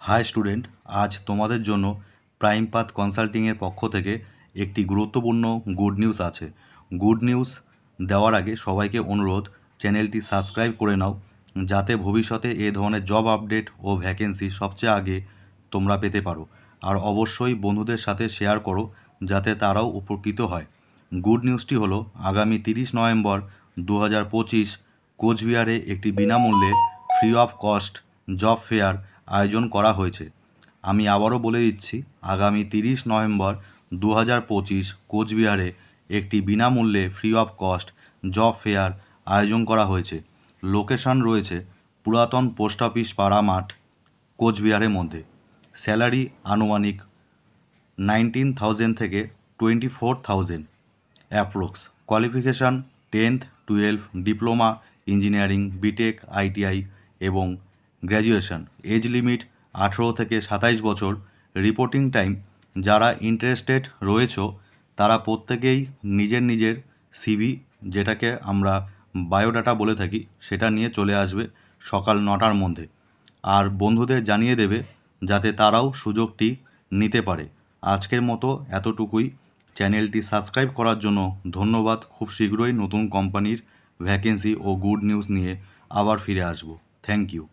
High student, আজ তোমাদের জন্য প্রাইম পাথ কনসাল্টিংয়ের পক্ষ থেকে একটি গুরুত্বপূর্ণ গুড নিউজ আছে। গুড নিউজ দেওয়ার আগে সবাইকে অনুরোধ, চ্যানেলটি সাবস্ক্রাইব করে নাও, যাতে ভবিষ্যতে এ ধরনের জব আপডেট ও ভ্যাকেন্সি সবচেয়ে আগে তোমরা পেতে পারো। আর অবশ্যই বন্ধুদের সাথে শেয়ার করো, যাতে তারাও উপকৃত হয়। গুড নিউজটি হলো, আগামী 30 নভেম্বর 2025 কোচবিহারে একটি বিনামূল্যে free of cost job fair আয়োজন করা হয়েছে। আমি আবারও বলে দিচ্ছি, আগামী 30 নভেম্বর 2025 কোচবিহারে একটি বিনামূল্যে free of cost job fair আয়োজন করা হয়েছে। লোকেশন রয়েছে পুরাতন পোস্ট অফিস পাড়া মাঠ, কোচবিহারের মধ্যে। স্যালারি আনুমানিক 19,000 থেকে 24,000 approx. Qualification 10th 12 diploma engineering, BTech, ITI এবং গ্র্যাজুয়েশন। এজ লিমিট 18 থেকে 27 বছর। রিপোর্টিং টাইম, যারা ইন্টারেস্টেড রয়েছে তারা প্রত্যেকেই নিজের নিজের সিভি, যেটাকে আমরা বায়োডাটা বলে থাকি, সেটা নিয়ে চলে আসবে সকাল 9টার মধ্যে। আর বন্ধুদের জানিয়ে দেবে যাতে তারাও সুযোগটি নিতে পারে। আজকের মতো এতটুকুই। চ্যানেলটি সাবস্ক্রাইব করার জন্য ধন্যবাদ। খুব শীঘ্রই নতুন কোম্পানির ভ্যাকেন্সি ও গুড নিউজ নিয়ে আবার ফিরে আসব। Thank you.